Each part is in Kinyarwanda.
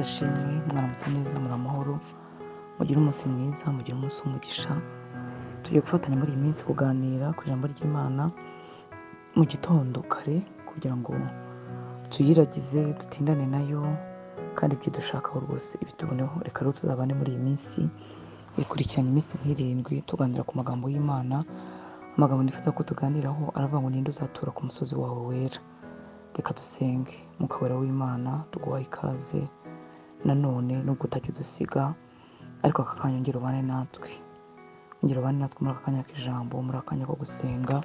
Yesu ashimwe, mwaramutse neza, muri amahoro, mugire umunsi mwiza, mugire umunsi w'umugisha. Tugiye gufatanya muri iyi minsi kuganira ku ijambo ry'Imana mu gitondo kare kugira ngo tuyiragize, dutindane nayo kandi ibyo dushakaho rwose ibituboneho. Reka rero tuzabane muri iyi minsi ikurikiranye iminsi nk'irindwi tuganira ku magambo y'Imana. Amagambo nifuza ko tuganiraho aravuga ngo ninde uzatura ku musozi wawe wera. Reka dusenge. Mwuka wera w'Imana tuguhaye ikaze nanone nubwo utajya udusiga, ariko aka kanya ongera ubane natwe muri aka kanya k'ijambo, muri aka kanya ko gusenga.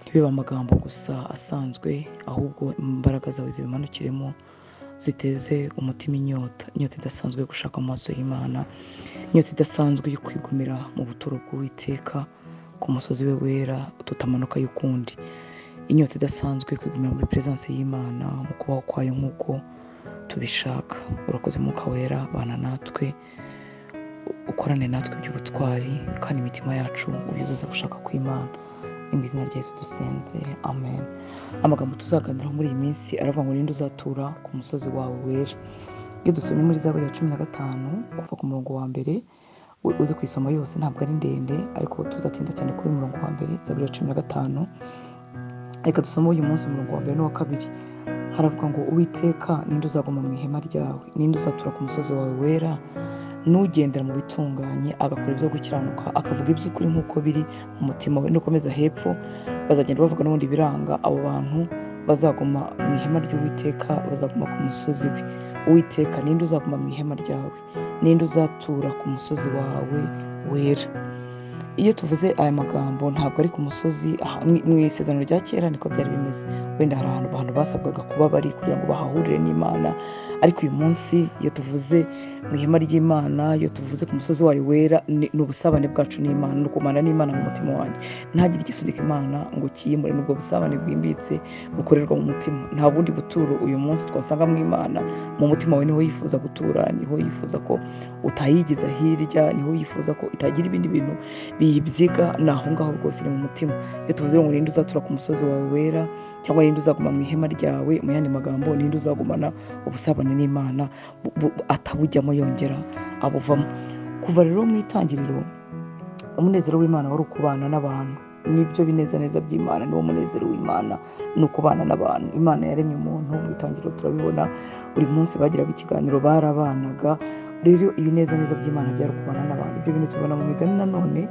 Ntibibe amagambo gusa asanzwe, ahubwo imbaraga zawe zibimanukiremo, ziteze umutima inyota idasanzwe yo gushaka mu maso y'Imana, inyota idasanzwe yo kwigumira mu buturo bw'Uwiteka ku musozi we wera tutamanuka y'ukundi, inyota idasanzwe yo kwigumira muri presence y'Imana mu kubaho kwayo nk'uko tubishaka. Urakoze Mwuka wera, bana natwe, ukorane natwe by'ubutwari kandi imitima yacu uyuzuza gushaka kw'Imana. Mu izina rya Yesu dusenze, amen. Amagambo tuzaganiraho muri iyi minsi aravuga ngo ninde uzatura ku musozi wawe wera. Iyo dusomye muri Zaburi ya 15 kuva ku murongo wa mbere, uze kuyisoma yose, ntabwo ari ndende, ariko tuzatinda cyane kuri murongo wa mbere. Zaburi ya 15, reka dusome uyu munsi umurongo wa mbere n'uwa kabiri. Haravuga ngo Uwiteka, ninde uzaguma mu ihema ryawe, ninde uzatura ku musozi wawe wera, n'ugendera mu bitunganye, agakora ibyo gukiranuka, akavuga iby'ukuri nk'uko biri mu mutima we. Nukomeza hepfo bazagenda bavuga n'ubundi biranga. Abo bantu bazaguma mu ihema ry'Uwiteka, bazaguma ku musozi we. Uwiteka, ninde uzaguma mu ihema ryawe, ninde uzatura ku musozi wawe wera. Iyo tuvuze aya magambo ntabwo ari ku musozi. Mu isezerano rya kera niko byari bimeze, wenda hari ahantu abantu basabwaga kuba bari kugira ngo bahahurire n'Imana, ariko uyu munsi iyo tuvuze mu ihema ry'Imana, iyo tuvuze ku musozi wayo wera, ni ubusabane bwacu n'Imana, ni ukumana n'Imana mu mutima wanjye. Ntagire igisunika Imana ngo kiyimure, nubwo busabane bwimbitse bukorerwa mu mutima. Nta bundi buturo uyu munsi twasanga mu Imana. Mu mutima we niho yifuza gutura, niho yifuza ko utayigiza hirya, niho yifuza ko itagira ibindi bintu biyibyiga. Naho ngaho rwose ni mu mutima. Iyo tuvuze ngo ninde uzatura ku musozi wawe wera, cyangwa ninde uzaguma mu ihema ryawe, mu yandi magambo ninde uzagumana ubusabane n'Imana atabujyamo yongera abuvamo. Kuva rero mu itangiriro, umunezero w'Imana wari ukubana n'abantu. Nibyo binezaneza by'Imana, niwo munezero w'Imana, ni ukubana n'abantu. Imana yaremye umuntu, mu itangiriro turabibona, buri munsi bagiraga ikiganiro, barabanaga. Rero ibinezaneza by'Imana byari ukubana n'abantu. Ibyo bintu tubona mu Migani nanone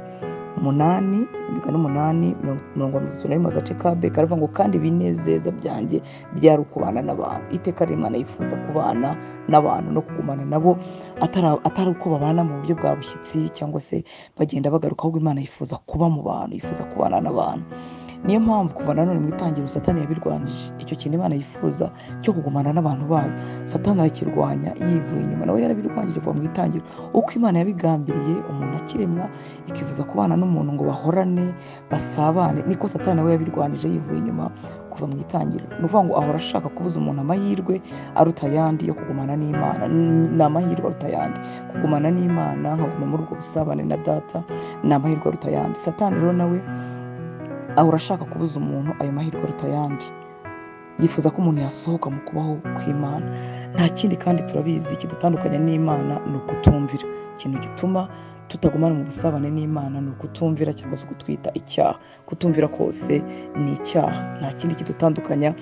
8:30 agace ka B, karavuga ngo kandi ibinezeza byanjye byari ukubana n'abantu. Iteka Imana yifuza kubana n'abantu no kugumana nabo, atari uko babana mu buryo bwa bushyitsi cyangwa se bagenda bagaruka, ahubwo Imana yifuza kuba mu bantu, yifuza kubana n'abantu. Niyo mpamvu kuva nanone mu itangiriro Satani yabirwanije icyo kintu Imana yifuza cyo kugumana n'abantu bayo. Satani arakirwanya yivuye inyuma, nawe yarabirwanyije kuva mu itangiriro. Uko Imana yabigambiriye umuntu akiremwa, ikifuza kubana n'umuntu ngo bahorane basabane, niko Satani nawe yabirwanije yivuye inyuma kuva mu itangiriro. Ni ukuvuga ngo ahora ashaka kubuza umuntu amahirwe aruta ayandi yo kugumana n'Imana. Ni amahirwe aruta ayandi kugumana n'Imana, nkaguma muri ubwo busabane na Data, ni amahirwe aruta ayandi. Satani rero nawe ahora ashaka kubuza umuntu ayo mahirwe aruta ayandi, yifuza ko umuntu yasohoka mu kubaho kw'Imana. Nta kindi kandi turabizi kidutandukanya n'Imana ni ukutumvira. Ikintu gituma tutagumana mu busabane n'Imana ni ukutumvira, cyangwa se kutwita icyaha. Kutumvira kose ni icyaha. Nta kindi kidutandukanya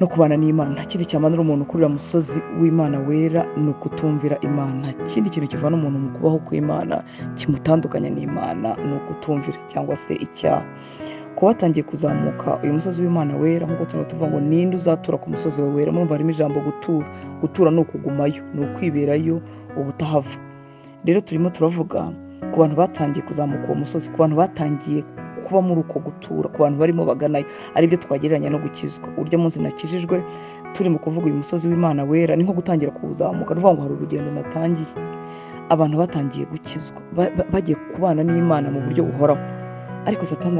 no kubana n'Imana. Nta kindi cyamanura umuntu kurira musozi w'Imana wera ni ukutumvira Imana. Nta kindi kintu kivana umuntu mu kubaho kw'Imana kimutandukanya n'Imana ni ukutumvira cyangwa se icyaha. Kuba watangiye kuzamuka uyu musozi w'Imana wera, nk'uko turimo tuvuga ngo ninde uzatura ku musozi wawe wera, murumva harimo ijambo gutura. Gutura ni ukugumayo, ni ukwiberayo ubutahava. Rero turimo turavuga ku bantu batangiye kuzamuka uwo musozi, ku bantu batangiye kuba muri uko gutura, ku bantu barimo baganayo. Aribyo twagereranya no gukizwa. Urya munsi nakijijwe, turimo kuvuga uyu musozi w'Imana wera, ni nko gutangira kuwuzamuka. Ni ukuvuga ngo hari urugendo natangiye. Abantu batangiye gukizwa, bagiye kubana n'Imana mu buryo buhoraho, ariko Satani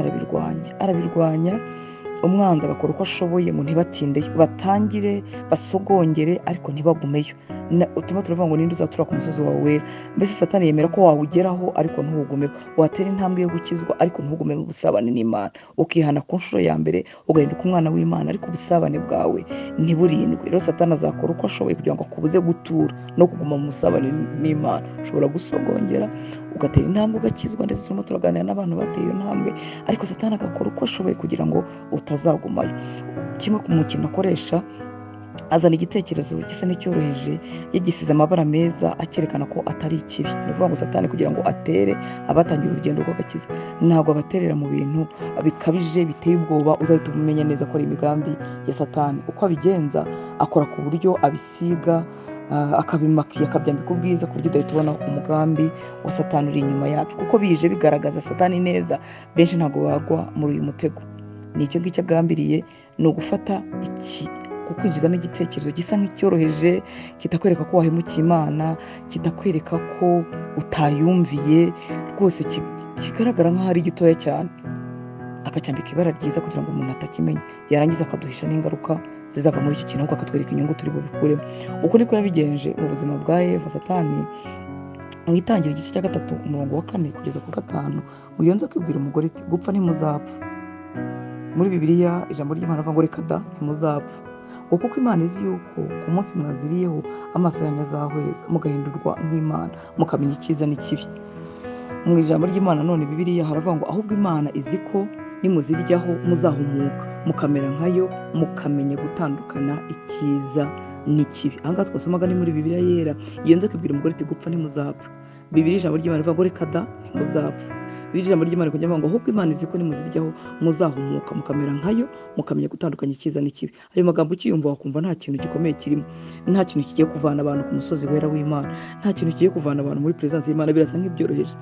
arabirwanya. Umwanzi agakora uko ashoboye ngo ntibatindeyo, batangire basogongere ariko ntibagumeyo. turimo turavuga ngo ninde uzatura ku musozi wawe wera. Mbese satani yemera ko wawugeraho ariko ntuwugumeho, watera intambwe yo gukizwa ariko ntugume mu busabane n'Imana, ukihana ku nshuro ya mbere ugahinduka umwana w'Imana ariko ubusabane bwawe ntiburindwe. Rero satani azakora uko ashoboye kugira ngo akubuze gutura no kuguma mu busabane n'Imana. Ushobora gusogongera ugatera intambwe ugakizwa, ndetse turimo turaganira n'abantu bateye iyo ntambwe, ariko satani agakora uko ashoboye kugira ngo utazagumayo. Kimwe ku mukino akoresha, azana igitekerezo gisa n'icyoroheje yagisize amabara meza akerekana ko atari ikibi. Ni ukuvuga ngo satani kugira ngo atere abatangiye urugendo rw'agakiza, ntabwo abaterera mu bintu bikabije biteye ubwoba uzahita umenya neza ko ari imigambi ya satani. Uko abigenza akora ku buryo abisiga akabimakiye akabyambika ubwiza ku buryo udahita ubona umugambi wa satani uri inyuma yabyo, kuko bije bigaragaza satani neza benshi ntabwo bagwa muri uyu mutego. Ni icyo ngicyo agambiriye, ni ugufata kukwinjizamo igitekerezo gisa nk'icyoroheje, kitakwereka ko wahemukiye Imana, kitakwereka ko utayumviye rwose, kigaragara nk'aho ari gitoya cyane, akacyambika ibara ryiza kugira ngo umuntu atakimenya, yarangiza akaduhisha n'ingaruka zizava muri icyo kintu, ahubwo akatwereka inyungu turi bubikuremo. Uko niko yabigenje mu buzima bwa Eva. Satani mu itangira igice cya 3 umurongo wa 4 kugeza ku 5, ngo iyo nzoka ibwira umugore iti gupfa ntimuzapfa. Muri Bibiliya ijambo ry'Imana avuga ngo reka da ntimuzapfa, kuko Imana izi yuko ku munsi mwaziriyeho amaso yanyu azahweza mugahindurwa nk'Imana mukamenya icyiza n'ikibi. Mu ijambo ry'Imana none Bibiliya haravuga ngo ahubwo Imana izi ko nimuziryaho muzahumuka mukamera nkayo mukamenya gutandukana icyiza n'ikibi. Ahangaha twasomaga ni muri Bibiliya yera, iyo nzoka ibwira umugore iti gupfa ntimuzapfa. Bibiliya ijambo ry'Imana rivuga ngo reka da ntimuzapfa. Bibiliya ijambo ry'Imana kugira ngo ahubwo Imana izi ko nimuziryaho muzahumuka mukamera nkayo mukamenya gutandukanya icyiza n'ikibi. Ayo magambo ukiyumva wakumva nta kintu gikomeye kirimo, nta kintu kigiye kuvana abantu ku musozi wera w'Imana, nta kintu kigiye kuvana abantu muri presence y'Imana, birasa nk'ibyoroheje.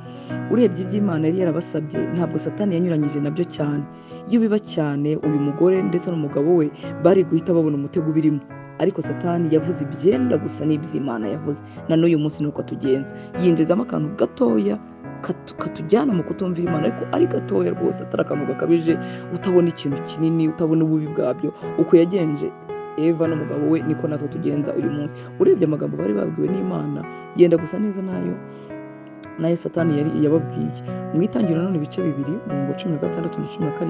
Urebye iby'Imana yari yarabasabye ntabwo satani yanyuranyije nabyo cyane. Iyo biba cyane uyu mugore ndetse n'umugabo we bari guhita babona umutego birimo, ariko satani yavuze ibyenda gusa n'iby'Imana yavuze. Na n'uyu munsi nuko atugenza, yinjizamo akantu gatoya katujyana mu kutumvira Imana, ariko ari gatoya rwose, atari akantu gakabije, utabona ikintu kinini, utabona ububi bwabyo. Uko yagenje Eva n'umugabo we niko natwe tugenza uyu munsi. Urebye amagambo bari babwiwe n'Imana yenda gusa neza nayo satani yari yababwiye. Mu itangiriro none ibice 2 mu 16 na 17,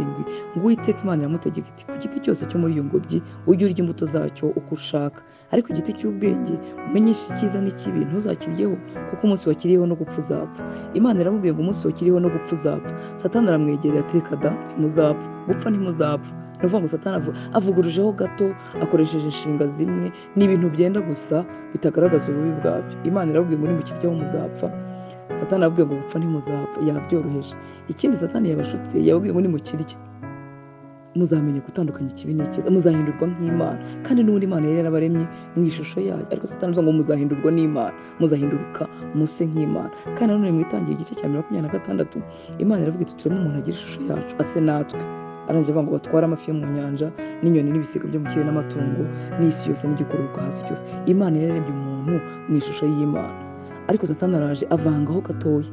ngo Uwiteka Imana iramutegeka iti ku giti cyose cyo muri iyo ngobyi ujye urya imbuto zacyo uko ushaka, ariko igiti cy'ubwenge umenyeshe icyiza n'ikibi ntuzakiryeho, kuko umunsi wakiriyeho no gupfa uzapfa. Imana iramubwiye ngo umunsi wakiriyeho no gupfa uzapfa. Satani aramwegerera ati reka da ntimuzapfa, gupfa ntimuzapfa. Ni ukuvuga ngo satani avugurujeho gato, akoresheje inshinga zimwe, ni ibintu byenda gusa bitagaragaza ububi bwabyo. Imana iramubwiye ngo nimukiryaho muzapfa, satani arabwiye ngo gupfa ntimuzapfa, yabyoroheje. Ikindi satani yabashutse yababwiye ngo nimukirya muzamenye gutandukanya ikibi n'icyiza, muzahindurwa nk'Imana. Kandi n'ubundi Imana yari yarabaremye mu ishusho yayo, ariko satani avuga ngo muzahindurwa n'Imana, muzahinduka muse nk'Imana. Kandi nanone mu itangira igice cya 26 Imana iravuga iti tureme umuntu agira ishusho yacu ase natwe. Arangije avuga ngo batware amafi yo mu nyanja n'inyoni n'ibisiga byo mu kirere n'amatungo n'isi yose n'igikururuka hasi cyose. Imana yararemye umuntu mu ishusho y'Imana, ariko satani araje avangaho gatoya,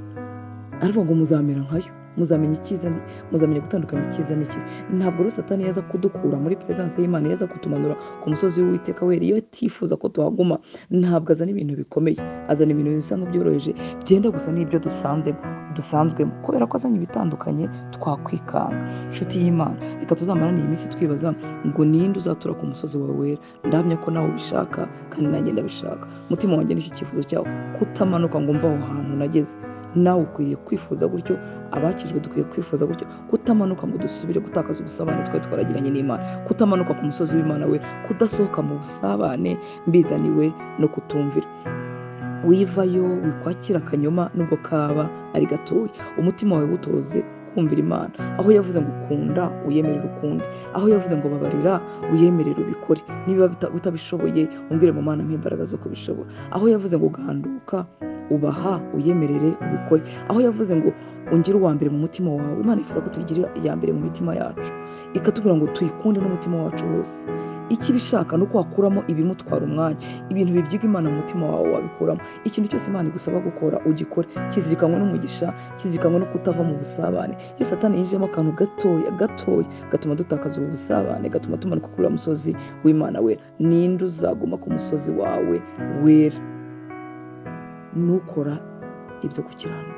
aravuga ngo muzamera nkayo, muzamenya icyiza, muzamenya gutandukanya icyiza n'ikibi. Ntabwo rero satani yaza kudukura muri presence y'Imana, yaza kutumanura ku musozi w'Uwiteka wera iyo atifuza ko tuhaguma. Ntabwo azana ibintu bikomeye, azana ibintu bisa nk'ibyoroheje byenda gusa n'ibyo dusanzwemo, kubera ko azanye ibitandukanye twakwikanga. Inshuti y'Imana, reka tuzamarane iyi minsi twibaza ngo ninde uzatura ku musozi wawe wera. Ndahamya ko nawe ubishaka kandi nanjye ndabishaka. Umutima wanjye nicyo cyifuzo cyawo, kutamanuka ngo mva aho hantu nageze. Nawe ukwiye kwifuza gutyo, abakijwe dukwiye kwifuza gutyo, kutamanuka ngo dusubire gutakaza ubusabane twari twaragiranye n'Imana, kutamanuka ku musozi w'Imana we, kudasohoka mu busabane mbizaniwe no kutumvira. Wivayo wikwakira akanyoma nubwo kaba ari gatoya, umutima wawe gutoze kumvira Imana. Aho yavuze ngo ukunda uyemerere ukundi, aho yavuze ngo babarira uyemerere ubikore. Niba utabishoboye umbwire mu Mana mpimbaraga zo kubishobora. Aho yavuze ngo ganduka ubaha uyemerere ubikore. Aho yavuze ngo ungire uwa mbere mu mutima wawe, Imana yifuza ko tuyigira iya mbere mu mitima yacu, ikatubwira ngo tuyikunde n'umutima wacu wose. Icyo ibishaka ni uko wakuramo ibimutwara umwanya, ibintu bibyiga Imana mu mutima wawe wabikuramo. Ikintu cyose Imana igusaba gukora ugikore, kizirikanwe n'umugisha, kizirikanwe no kutava mu busabane. Iyo Satani yinjiyemo akantu gatoya gatuma dutakaza ubu busabane, gatuma tumanuka kuri uriya musozi w'Imana wera. Ninde uzaguma ku musozi wawe wera? Nukora ibyo gukiranuka,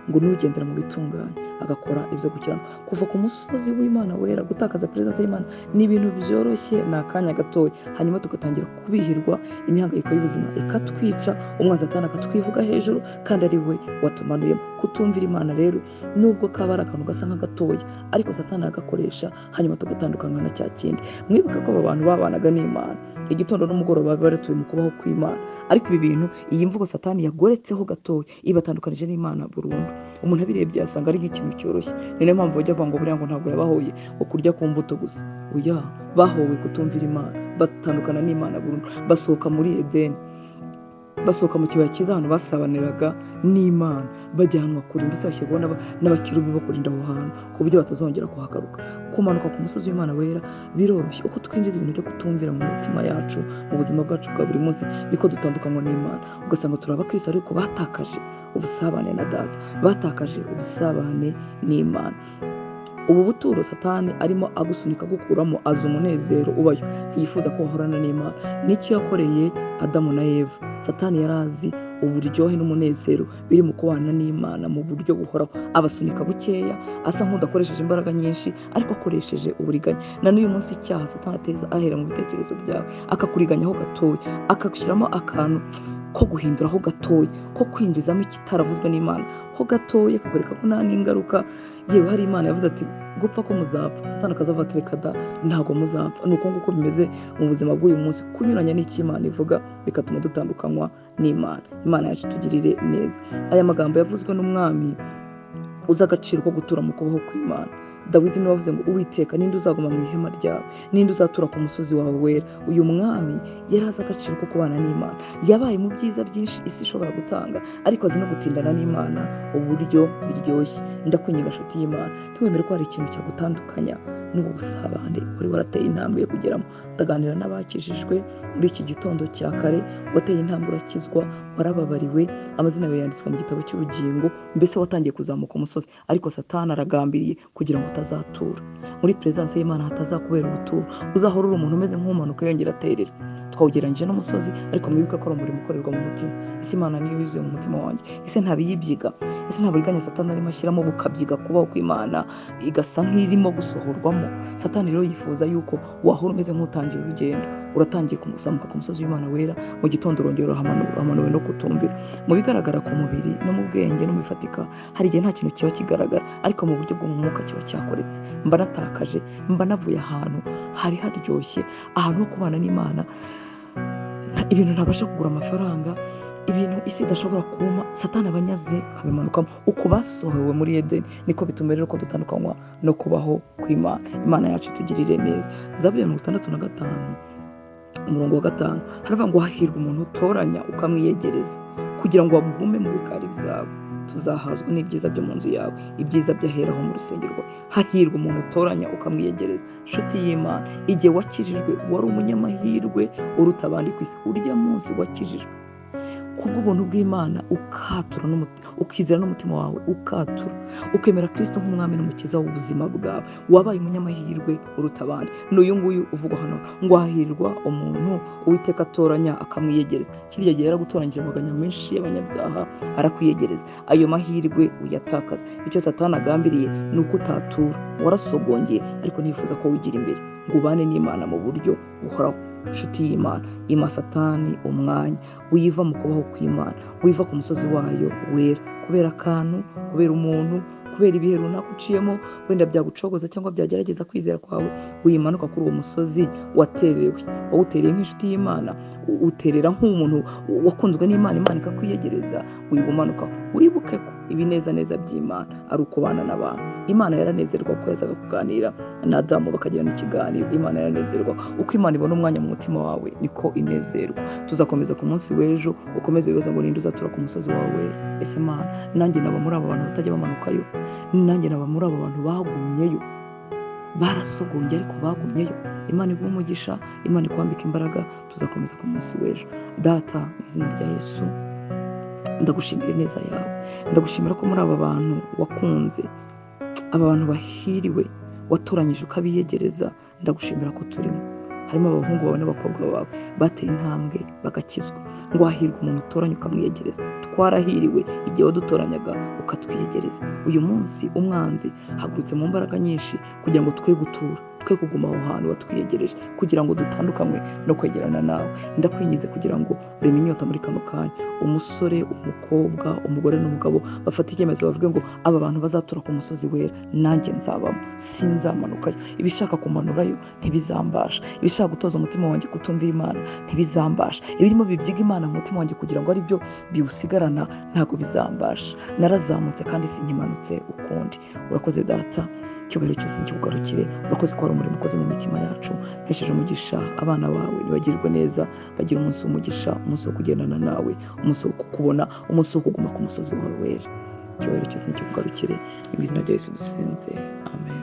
ngo nugendera mu bitunganye agakora ibyo gukiranuka. Kuva ku musozi w'Imana wera, gutakaza presence y'Imana ni ibintu byoroshye, ni akanya gatoya, hanyuma tugatangira kubihirwa imihangayiko y'ubuzima ikatwica, umwanzi Satani akatwivuga hejuru kandi ari we watumanuyemo. Kutumvira Imana rero nubwo kaba ari akantu gasa nk'agatoya, ariko Satani agakoresha, hanyuma tugatandukana na cya kindi. Mwibuke ko aba bantu babanaga n'Imana, igitondo n'umugoroba bari batuye mu kubaho kw'Imana, ariko ibi bintu, iyi mvugo Satani yagoretseho gatoya ibatandukanije n'Imana burundu. Umuntu abirebye yasanga ari nk'ikintu cyoroshye. Ni nayo mpamvu bajya bavuga ngo buriya ngo ntabwo yabahoye ngo kurya ku mbuto gusa. Oya, bahowe kutumvira Imana, batandukana n'Imana burundu, basohoka muri Edeni, basohoka mu kibaya cyiza ahantu basabaniraga n'Imana, bajyanwa kure ndetse bashyirwaho n'abakerubi bo kurinda aho hantu ku buryo batazongera kuhagaruka. Kumanuka ku musozi w'Imana wera biroroshye. Uko twinjiza ibintu byo kutumvira mu mitima yacu, mu buzima bwacu bwa buri munsi, niko dutandukanywa n'Imana. Ugasanga turi abakristo ariko batakaje ubusabane na Data, batakaje ubusabane n'Imana. Ubu buturo Satani arimo agusunika gukuramo aza umunezero ubayo, yifuza ko wahorana n'Imana. Nicyo yakoreye Adamu na Eva. Satani yarazi uburyohe n'umunezero biri mu kubana n'Imana mu buryo buhoraho, abasunika bukeya, asa nk'udakoresheje imbaraga nyinshi, ariko akoresheje uburiganya. Na n'uyu munsi icyaha Satani ateza ahera mu bitekerezo byawe, akakuriganyaho gatoya, akagushyiramo akantu ko guhinduraho gatoya, ko kwinjizamo ikitaravuzwe n'Imana ho gatoya, akakwereka ko nta n'ingaruka. Yewe hari Imana yavuze ati gupfa ko muzapfa, Satani akazavuga ati reka da, ntabwo muzapfa. Ni uko nguko bimeze mu buzima bw'uyu munsi, kunyuranya n'icyo Imana ivuga bigatuma dutandukanywa n'Imana. Imana yacu tugirire neza. Aya magambo yavuzwe n'umwami uzi agaciro ko gutura mu kubaho kw'Imana. Dawidi niwe wavuze ngo Uwiteka, ninde uzaguma mu ihema ryawe, ninde uzatura ku musozi wawe wera? Uyu mwami yari azi agaciro ko kubana n'Imana, yabaye mu byiza byinshi isi ishobora gutanga, ariko azi no gutindana n'Imana uburyo biryoshye. Ndakwinginga nshuti y'Imana, ntiwemere ko hari ikintu cyagutandukanya n'ubu busabane wari warateye intambwe yo kugeramo. Ndaganira n'abakijijwe muri iki gitondo cya kare, wateye intambwe urakizwa, warababariwe, amazina yawe yanditswe mu gitabo cy'ubugingo, mbese watangiye kuzamuka umusozi, ariko Satani aragambiriye kugira ngo utazatura muri presence y'Imana, hatazakubera ubuturo. Uzahora uri umuntu umeze nk'umanuka yongera aterera. Twawugereranyije n'umusozi, ariko mwibuke ko ari umurimo ukorerwa mu mutima. Ese Imana niyo yuzuye mu mutima wanjye? Ese ntabiyibyiga? Ese nta buriganya Satani arimo ashyiramo bukabyiga kubaho kw'Imana igasa nk'irimo gusohorwamo? Satani rero yifuza yuko wahora umeze nk'utangira urugendo, uratangiye kumuzamuka ku musozi w'Imana wera, mu gitondo urongera urahamanuwe no kutumvira. Mu bigaragara ku mubiri no mu bwenge no mu bifatika, hari igihe nta kintu kiba kigaragara, ariko mu buryo bwo mu mwuka kiba cyakoretse. Mba natakaje, mba navuye ahantu hari haryoshye, ahantu ho kubana n'Imana, ibintu ntabasha kugura amafaranga, ibintu isi idashobora kuma, Satani abanyaze kabimanukamo. Uko basohowe muri Edeni, niko bituma rero ko dutandukanywa no kubaho kw'Imana. Imana yacu tugirire neza. Zaburi 65 umurongo wa 5 haravuga ngo hahirwa umuntu utoranya ukamwiyegereza, kugira ngo agume mu bikari byawe. Tuzahazwa n'ibyiza byo mu nzu yawe, ibyiza byaheraho mu rusengero rwawe. Hahirwa umuntu utoranya ukamwiyegereza. Nshuti y'Imana, igihe wakijijwe wari umunyamahirwe uruta abandi ku isi. Urya munsi wakijijwe kubw'ubuntu bw'Imana, ukatura ukizera n'umutima wawe, ukatura ukemera Kristo nk'umwami n'umukiza w'ubuzima bwawe, wabaye umunyamahirwe uruta abandi. N'uyu nguyu uvugwa hano ngo hahirwa umuntu Uwiteka atoranya akamwiyegereza. Kiriya gihe yaragutoranyije mu maganya menshi y'abanyabyaha, arakwiyegereza. Ayo mahirwe uyatakaza. Icyo Satani agambiriye ni uko utatura. Warasogongeye, ariko ntifuza ko wigira imbere ngo ubane n'Imana mu buryo buhoraho. Nshuti y'Imana, ima Satani umwanya wiva mu kubaho kw'Imana, wiva ku musozi wayo wera, kubera akantu, kubera umuntu, kubera ibihe runaka uciyemo, wenda byagucogoza cyangwa byagerageza kwizera kwawe, wimanuka kuri uwo musozi waterewe, wawutereye nk'inshuti y'Imana, uterera nk'umuntu wakunzwe n'Imana, Imana ikakwiyegereza, umanuka wibuke ko ibinezaneza by'Imana ari ukubana n'abantu. Imana yaranezerwa ko yazaga kuganira na Adamu bakagirana ikiganiro. Imana yaranezerwa uko Imana ibona umwanya mu mutima wawe niko inezerwa. Tuzakomeza ku munsi w'ejo, ukomeze wibaza ngo ninde uzatura ku musozi wawe wera. Ese Mana, nanjye naba muri abo bantu batajya bamanukayo? Nanjye naba muri abo bantu bagumyeyo, barasogonye ariko bagumyeyo? Imana iguha umugisha, Imana ikwambika imbaraga. Tuzakomeza ku munsi w'ejo. Data, mu izina rya Yesu, ndagushimira ineza yawe, ndagushimira ko muri aba bantu wakunze, aba bantu bahiriwe watoranyije ukabiyegereza, ndagushimira ko turimo. Harimo abahungu bawe n'abakobwa bawe bateye intambwe bagakizwa. Ngo hahirwe umuntu utoranya ukamwiyegereza. Twarahiriwe igihe wadutoranyaga ukatwiyegereza. Uyu munsi umwanzi hagurutse mu mbaraga nyinshi kugira ngo twe gutura, twe kuguma aho hantu watwiyegereje, kugira ngo dutandukanywe no kwegerana nawe. Ndakwinginze kugira ngo ureme inyota muri kano kanya, umusore, umukobwa, umugore n'umugabo bafata icyemezo bavuge ngo aba bantu bazatura ku musozi wera, nanjye nzabamo, sinzamanukayo. Ibishaka kumanurayo ntibizambasha, ibishaka gutoza umutima wanjye kutumvira Imana ntibizambasha, ibirimo bibyiga Imana mu mutima wanjye kugira ngo ari byo biwusigarana ntabwo bizambasha. Narazamutse kandi sinkimanutse ukundi. Urakoze Data, icyubahiro cyose nkibugarukire. Urakoze ko wari umurimo ukoze mu mitima yacu. Mpesheje umugisha abana bawe, nibagirwe neza, bagira umunsi w'umugisha, umunsi wo kugendana nawe, umunsi wo kukubona, umunsi wo kuguma ku musozi wawe wera. Icyubahiro cyose nkibugarukire, mu izina rya Yesu dusenze, amen.